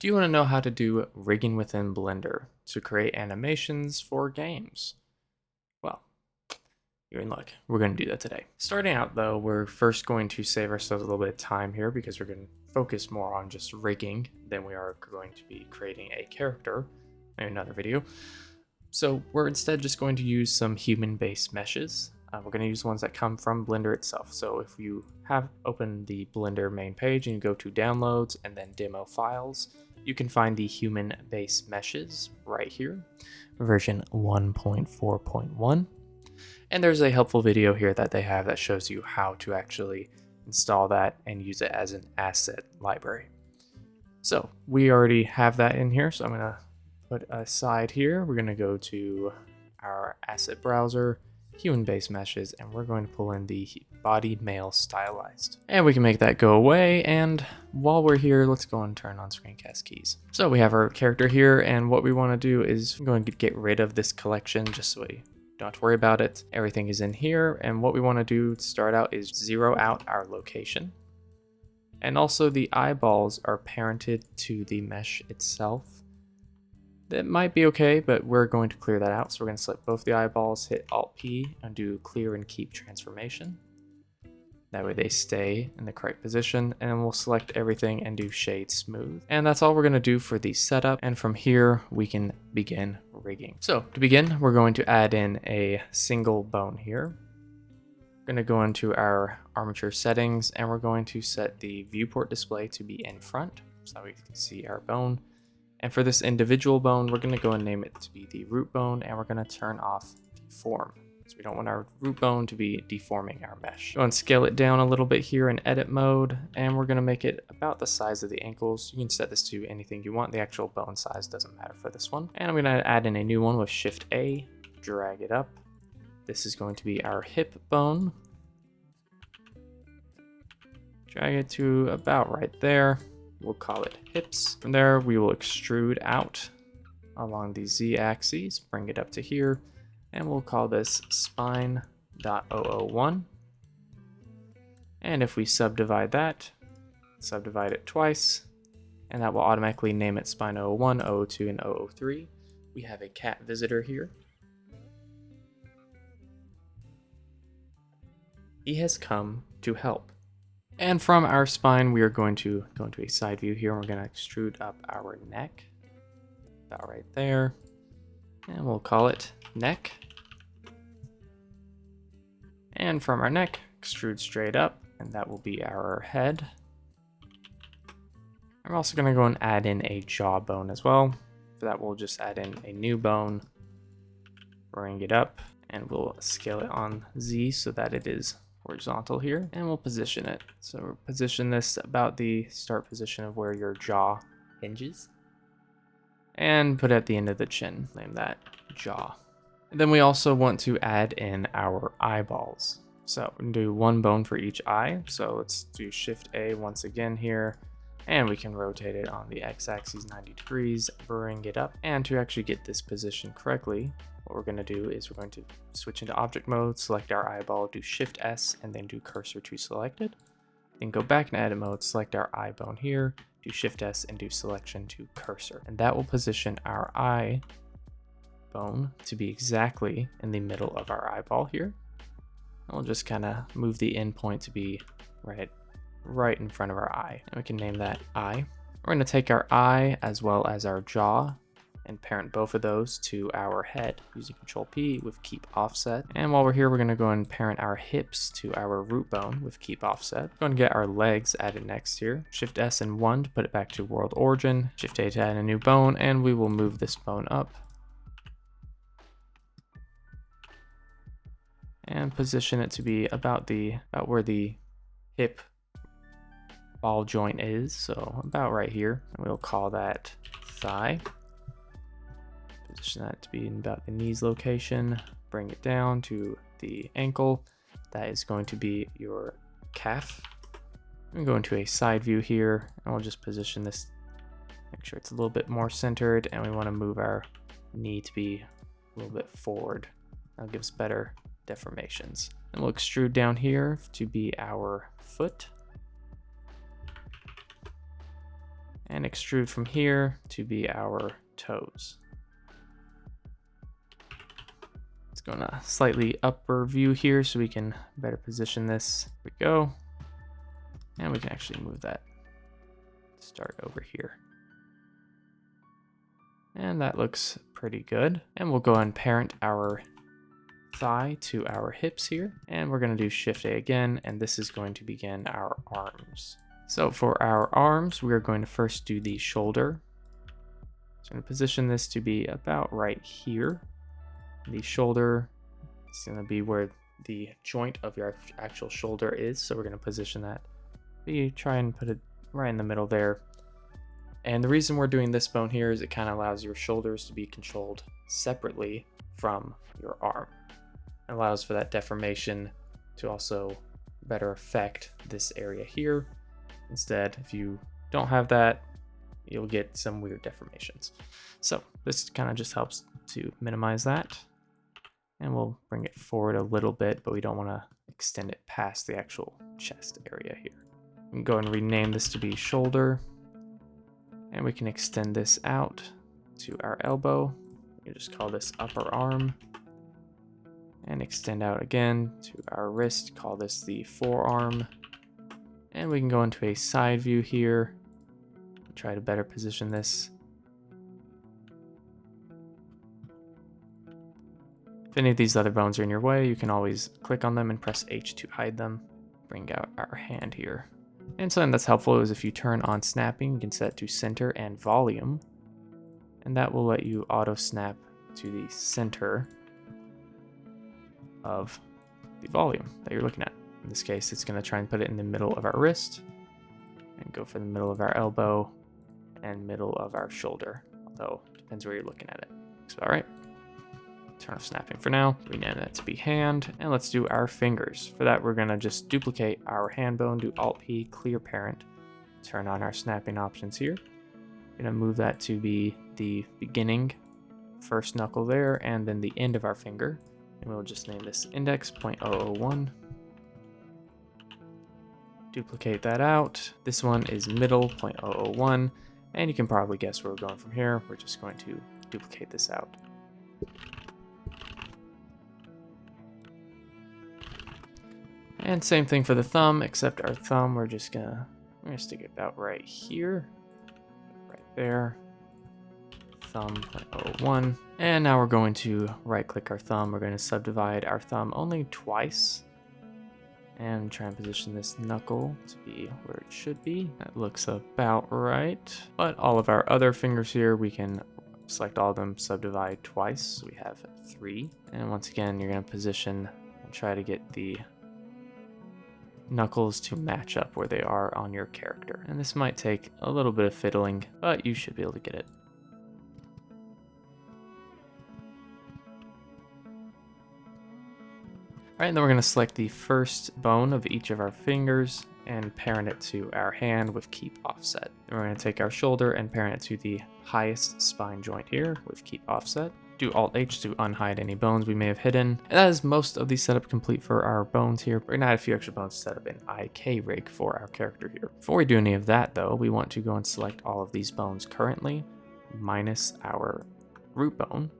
Do you want to know how to do rigging within Blender to create animations for games? Well, you're in luck. We're going to do that today. Starting out though, we're first going to save ourselves a little bit of time here because we're going to focus more on just rigging than we are going to be creating a character in another video. So we're instead just going to use some human-based meshes. We're going to use ones that come from Blender itself. So if you have opened the Blender main page and you go to downloads and then demo files, you can find the human-based meshes right here, version 1.4.1. And there's a helpful video here that they have that shows you how to actually install that and use it as an asset library. So we already have that in here, so I'm going to put aside here. We're going to go to our asset browser, human-based meshes, and we're going to pull in the body male stylized. And we can make that go away, and while we're here, let's go and turn on screencast keys. So we have our character here, and what we want to do is we're going to get rid of this collection just so we don't have to worry about it. Everything is in here, and what we want to do to start out is zero out our location. And also the eyeballs are parented to the mesh itself. That might be okay, but we're going to clear that out. So we're going to select both the eyeballs, hit Alt-P, and do clear and keep transformation. That way they stay in the correct position, and we'll select everything and do shade smooth. And that's all we're going to do for the setup, and from here we can begin rigging. So to begin, we're going to add in a single bone here. We're going to go into our armature settings, and we're going to set the viewport display to be in front, so we can see our bone. And for this individual bone, we're going to go and name it to be the root bone, and we're going to turn off deform. So we don't want our root bone to be deforming our mesh. Go and scale it down a little bit here in edit mode, and we're going to make it about the size of the ankles. You can set this to anything you want. The actual bone size doesn't matter for this one. And I'm going to add in a new one with Shift A, drag it up. This is going to be our hip bone. Drag it to about right there. We'll call it hips. From there, we will extrude out along the z-axis, bring it up to here, and we'll call this spine.001. And if we subdivide that, subdivide it twice, and that will automatically name it spine 001, 002, and 003. We have a cat visitor here. He has come to help. And from our spine, we are going to go into a side view here. We're going to extrude up our neck, about right there. And we'll call it neck. And from our neck, extrude straight up, and that will be our head. I'm also going to go and add in a jawbone as well. For that, we'll just add in a new bone, bring it up, and we'll scale it on Z so that it is horizontal here, and we'll position it. So we'll position this about the start position of where your jaw hinges, and put it at the end of the chin. Name that jaw. And then we also want to add in our eyeballs. So we can do one bone for each eye. So let's do Shift A once again here, and we can rotate it on the x-axis 90 degrees, bring it up. And to actually get this position correctly, what we're going to do is we're going to switch into object mode, select our eyeball, do Shift S, and then do cursor to selected. Then go back in edit mode, select our eye bone here, do Shift S, and do selection to cursor. And that will position our eye bone to be exactly in the middle of our eyeball here. And we'll just kind of move the endpoint to be right in front of our eye. And we can name that eye. We're going to take our eye as well as our jaw and parent both of those to our head using Control P with keep offset. And while we're here, we're going to go and parent our hips to our root bone with keep offset. We're going to get our legs added next here. Shift S and 1 to put it back to world origin. Shift A to add a new bone, and we will move this bone up and position it to be about where the hip ball joint is, so about right here. And we'll call that thigh. Position that to be in about the knees location. Bring it down to the ankle. That is going to be your calf. I'm going to go into a side view here, and we'll just position this, make sure it's a little bit more centered, and we want to move our knee to be a little bit forward. That'll give us better deformations. And we'll extrude down here to be our foot. and extrude from here to be our toes. Let's go in a slightly upper view here so we can better position this. Here we go. And we can actually move that. Start over here. And that looks pretty good. And we'll go and parent our thigh to our hips here. And we're going to do Shift A again. And this is going to begin our arms. So for our arms, we're going to first do the shoulder. So I'm going to position this to be about right here. The shoulder is going to be where the joint of your actual shoulder is. So we're going to position that. You try and put it right in the middle there. And the reason we're doing this bone here is it kind of allows your shoulders to be controlled separately from your arm. It allows for that deformation to also better affect this area here. Instead, if you don't have that, you'll get some weird deformations. So this kind of just helps to minimize that. And we'll bring it forward a little bit, but we don't want to extend it past the actual chest area here. We can go and rename this to be shoulder. And we can extend this out to our elbow. We can just call this upper arm. And extend out again to our wrist, call this the forearm. And we can go into a side view here. Try to better position this. If any of these other bones are in your way, you can always click on them and press H to hide them. Bring out our hand here. And something that's helpful is if you turn on snapping, you can set it to center and volume. And that will let you auto snap to the center of the volume that you're looking at. In this case, it's going to try and put it in the middle of our wrist and go for the middle of our elbow and middle of our shoulder. Although, it depends where you're looking at it. So, all right. Turn off snapping for now. Rename that to be hand. And let's do our fingers. For that, we're going to just duplicate our hand bone, do Alt-P, clear parent. Turn on our snapping options here. Going to move that to be the beginning, first knuckle there, and then the end of our finger. And we'll just name this index 0.001. Duplicate that out. This one is middle 0.001. And you can probably guess where we're going from here. We're just going to duplicate this out. And same thing for the thumb, except our thumb, we're gonna stick it about right here, right there, thumb 0.01. And now we're going to right click our thumb. We're going to subdivide our thumb only twice and try and position this knuckle to be where it should be. That looks about right. But all of our other fingers here, we can select all of them, subdivide twice. So we have 3. And once again, you're going to position and try to get the knuckles to match up where they are on your character. And this might take a little bit of fiddling, but you should be able to get it. All right, and then we're going to select the first bone of each of our fingers and parent it to our hand with keep offset. Then we're going to take our shoulder and parent it to the highest spine joint here with keep offset. Do Alt-H to unhide any bones we may have hidden. And that is most of the setup complete for our bones here. We're going to add a few extra bones to set up an IK rig for our character here. Before we do any of that though, we want to go and select all of these bones currently, minus our root bone.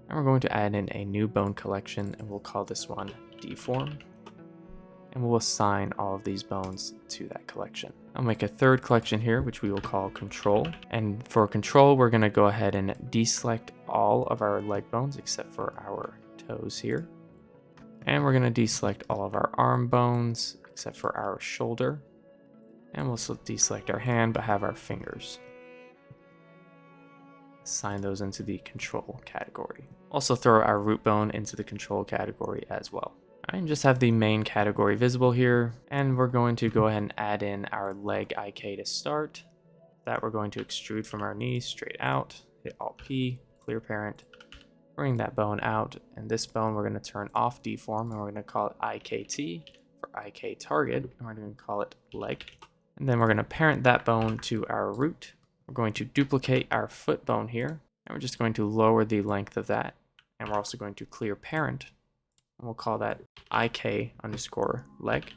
And we're going to add in a new bone collection, and we'll call this one Deform. And we'll assign all of these bones to that collection. I'll make a third collection here, which we will call Control. And for Control, we're going to go ahead and deselect all of our leg bones except for our toes here. And we're going to deselect all of our arm bones except for our shoulder. And we'll also deselect our hand, but have our fingers. Assign those into the Control category. Also throw our root bone into the Control category as well. And just have the main category visible here, and we're going to go ahead and add in our leg IK to start. That we're going to extrude from our knee straight out, hit Alt-P, clear parent, bring that bone out, and this bone we're going to turn off deform, and we're going to call it IKT for IK target, and we're going to call it leg. And then we're going to parent that bone to our root. We're going to duplicate our foot bone here, and we're just going to lower the length of that, and we're also going to clear parent. And we'll call that IK underscore leg.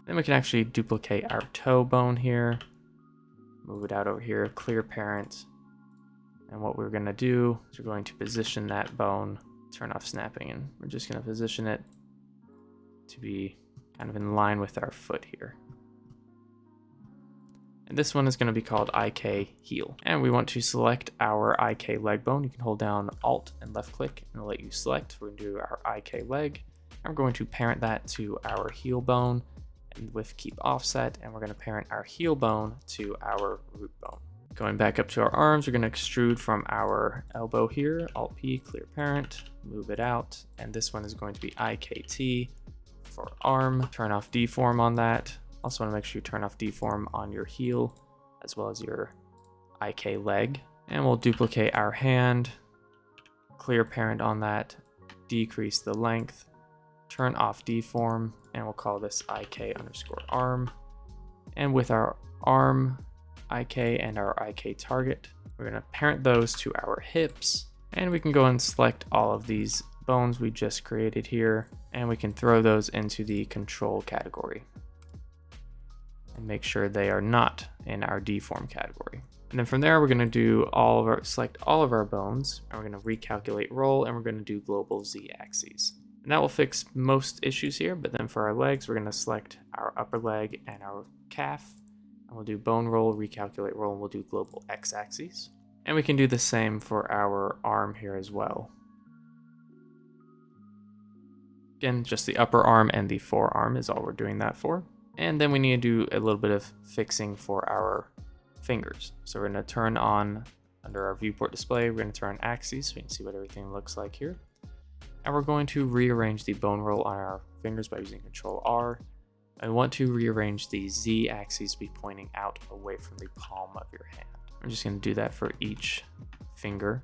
Then we can actually duplicate our toe bone here, move it out over here, clear parent. And what we're going to do is we're going to position that bone, turn off snapping, and we're just going to position it to be kind of in line with our foot here. And this one is going to be called IK heel. And we want to select our IK leg bone. You can hold down Alt and left click and it'll let you select. We're going to do our IK leg. And we're going to parent that to our heel bone and with keep offset. And we're going to parent our heel bone to our root bone. Going back up to our arms, we're going to extrude from our elbow here, Alt P, clear parent, move it out, and this one is going to be IKT for arm. Turn off deform on that. Also want to make sure you turn off deform on your heel as well as your IK leg. And we'll duplicate our hand, clear parent on that, decrease the length, turn off deform, and we'll call this IK underscore arm. And with our arm, IK and our IK target, we're going to parent those to our hips, and we can go and select all of these bones we just created here, and we can throw those into the control category and make sure they are not in our deform category. And then from there, we're going to do select all of our bones, and we're going to recalculate roll, and we're going to do global Z axes. And that will fix most issues here, but then for our legs, we're going to select our upper leg and our calf. And we'll do bone roll, recalculate roll, and we'll do global X axes. And we can do the same for our arm here as well. Again, just the upper arm and the forearm is all we're doing that for. And then we need to do a little bit of fixing for our fingers. So we're going to turn on, under our viewport display, we're going to turn axes so we can see what everything looks like here. And we're going to rearrange the bone roll on our fingers by using Control R. I want to rearrange the Z axis to be pointing out away from the palm of your hand. I'm just going to do that for each finger.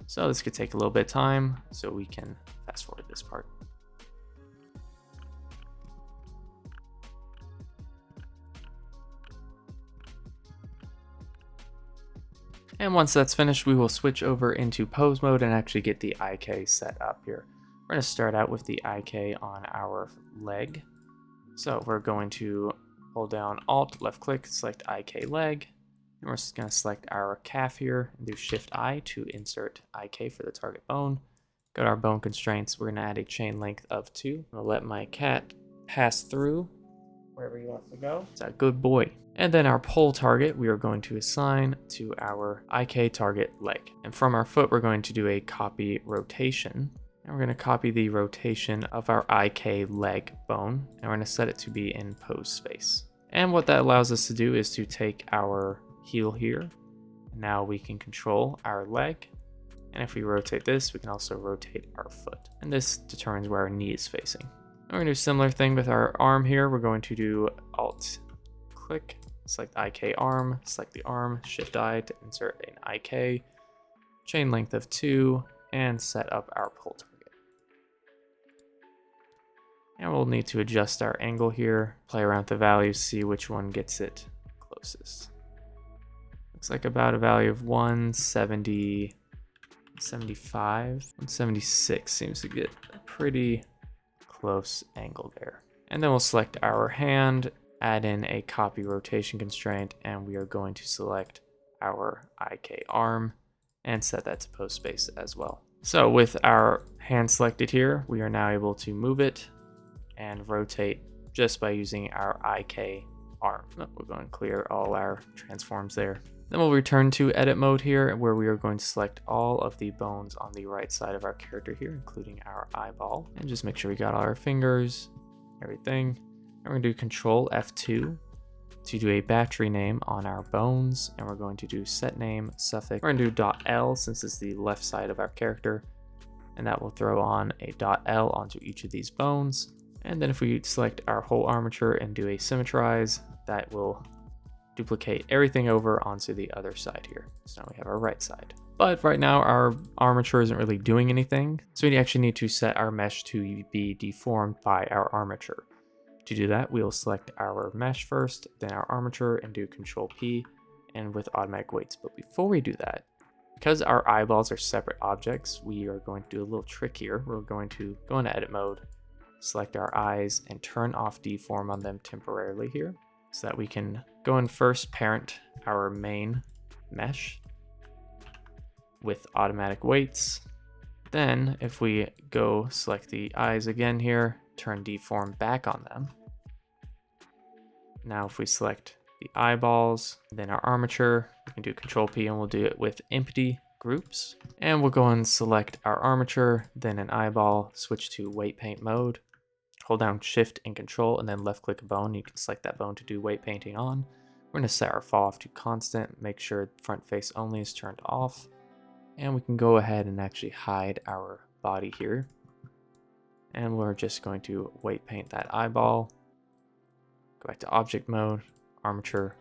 So this could take a little bit of time, so we can fast forward this part. And once that's finished, we will switch over into pose mode and actually get the IK set up here. We're going to start out with the IK on our leg. So we're going to hold down Alt, left click, select IK leg, and we're just going to select our calf here and do Shift I to insert IK for the target bone. Go to our bone constraints, we're going to add a chain length of 2. I'll let my cat pass through wherever he wants to go. It's a good boy. And then our pole target, we are going to assign to our IK target leg. And from our foot, we're going to do a copy rotation. And we're going to copy the rotation of our IK leg bone, and we're going to set it to be in pose space. And what that allows us to do is to take our heel here. Now we can control our leg. And if we rotate this, we can also rotate our foot. And this determines where our knee is facing. And we're going to do a similar thing with our arm here. We're going to do Alt click, select IK arm, select the arm, Shift I to insert an IK, chain length of 2, and set up our pole target. And we'll need to adjust our angle here, play around with the values, see which one gets it closest. Looks like about a value of 170, 75, 176 seems to get a pretty close angle there. And then we'll select our hand, add in a copy rotation constraint, and we are going to select our IK arm and set that to pose space as well. So with our hand selected here, we are now able to move it and rotate just by using our IK arm. We're going to clear all our transforms there. Then we'll return to edit mode here, where we are going to select all of the bones on the right side of our character here, including our eyeball, and just make sure we got all our fingers, everything. And we're going to do Control F2 to do a battery name on our bones, and we're going to do set name suffix. We're going to do .l since it's the left side of our character, and that will throw on a .l onto each of these bones. And then if we select our whole armature and do a symmetrize, that will duplicate everything over onto the other side here. So now we have our right side. But right now our armature isn't really doing anything, so we actually need to set our mesh to be deformed by our armature. To do that, we will select our mesh first, then our armature, and do Control P and with automatic weights. But before we do that, because our eyeballs are separate objects, we are going to do a little trick here. We're going to go into edit mode, select our eyes, and turn off deform on them temporarily here, so that we can go and first parent our main mesh with automatic weights. Then if we go select the eyes again here, turn deform back on them. Now if we select the eyeballs, then our armature, we can do Control P and we'll do it with empty groups. And we'll go and select our armature, then an eyeball, switch to weight paint mode. Hold down Shift and Control and then left click a bone. You can select that bone to do weight painting on. We're going to set our fall off to constant, make sure front face only is turned off. And we can go ahead and actually hide our body here. And we're just going to weight paint that eyeball. Go back to object mode, armature,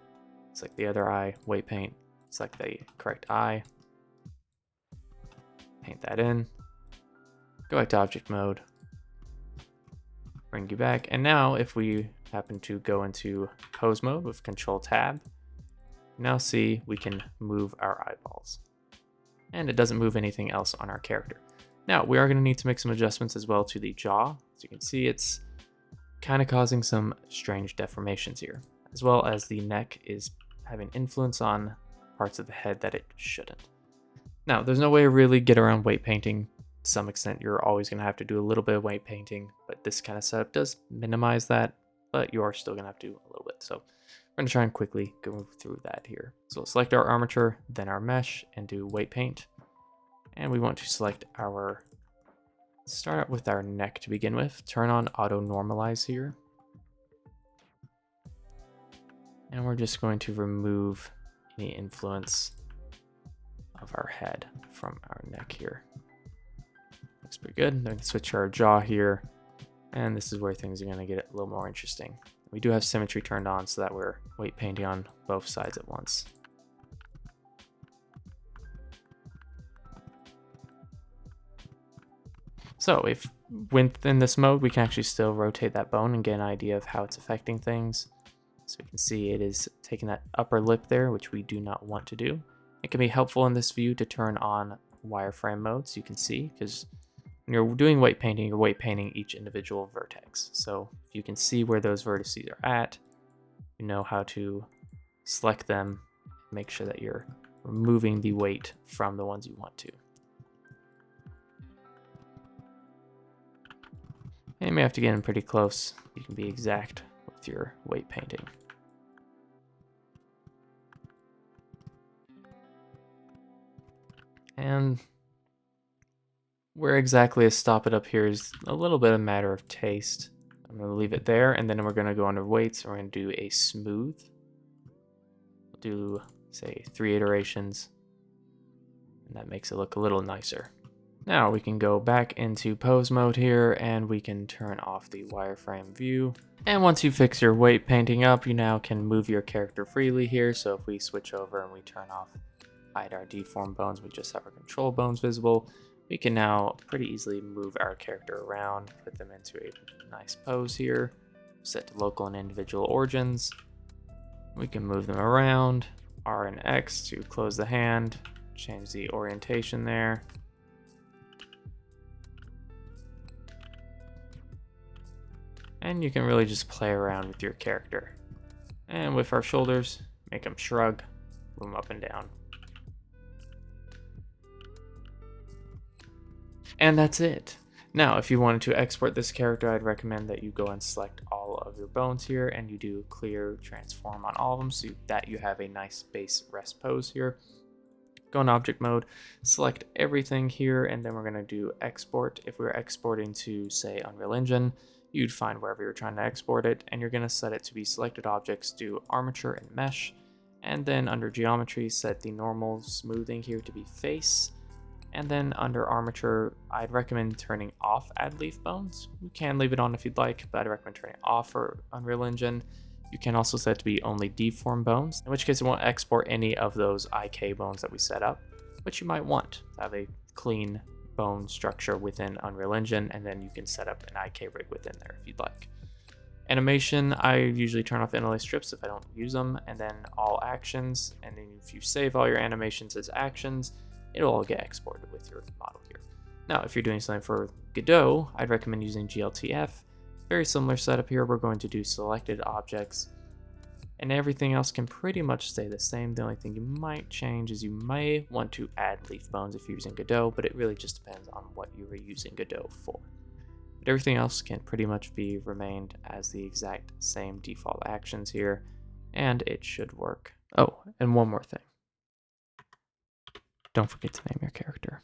select the other eye, weight paint, select the correct eye. Paint that in. Go back to object mode. Bring you back. And now if we happen to go into pose mode with Control Tab, now see we can move our eyeballs. And it doesn't move anything else on our character. Now we are going to need to make some adjustments as well to the jaw. As you can see, it's kind of causing some strange deformations here, as well as the neck is having influence on parts of the head that it shouldn't. Now there's no way to really get around weight painting. To some extent, you're always going to have to do a little bit of weight painting, but this kind of setup does minimize that, but you are still going to have to do a little bit. So we're going to try and quickly go through that here. So we'll select our armature, then our mesh, and do weight paint. And we want to select our, start out with our neck to begin with. Turn on auto normalize here. And we're just going to remove any influence of our head from our neck here. Looks pretty good. Then we can switch to our jaw here. And this is where things are going to get a little more interesting. We do have symmetry turned on so that we're weight painting on both sides at once. So if within this mode, we can actually still rotate that bone and get an idea of how it's affecting things. So we can see it is taking that upper lip there, which we do not want to do. It can be helpful in this view to turn on wireframe mode so you can see, because when you're doing weight painting, you're weight painting each individual vertex. So if you can see where those vertices are at, you know how to select them, make sure that you're removing the weight from the ones you want to. And you may have to get in pretty close. You can be exact with your weight painting. And where exactly to stop it up here is a little bit a matter of taste. I'm going to leave it there, and then we're going to go under weights, and we're going to do a smooth. We'll do, say, 3 iterations, and that makes it look a little nicer. Now we can go back into pose mode here, and we can turn off the wireframe view. And once you fix your weight painting up, you now can move your character freely here. So if we switch over and we turn off, hide our deformed bones, we just have our control bones visible. We can now pretty easily move our character around, put them into a nice pose here, set to local and individual origins. We can move them around, R and X to close the hand, change the orientation there. And you can really just play around with your character. And with our shoulders, make them shrug, move them up and down. And that's it. Now, if you wanted to export this character, I'd recommend that you go and select all of your bones here and you do clear transform on all of them so that you have a nice base rest pose here. Go in object mode, select everything here, and then we're going to do export. If we're exporting to, say, Unreal Engine, you'd find wherever you're trying to export it, and you're going to set it to be selected objects, do armature and mesh, and then under geometry, set the normal smoothing here to be face. And then under armature, I'd recommend turning off add leaf bones. You can leave it on if you'd like, but I'd recommend turning it off for Unreal Engine. You can also set it to be only deform bones, in which case it won't export any of those IK bones that we set up, which you might want to have a clean bone structure within Unreal Engine, and then you can set up an IK rig within there if you'd like. Animation, I usually turn off interlace strips if I don't use them, and then all actions, and then if you save all your animations as actions, it'll all get exported with your model here. Now, if you're doing something for Godot, I'd recommend using GLTF. Very similar setup here. We're going to do selected objects, And everything else can pretty much stay the same. The only thing you might change is you may want to add leaf bones if you're using Godot, but it really just depends on what you were using Godot for. But everything else can pretty much be remained as the exact same default actions here, and it should work. Oh, and one more thing. Don't forget to name your character.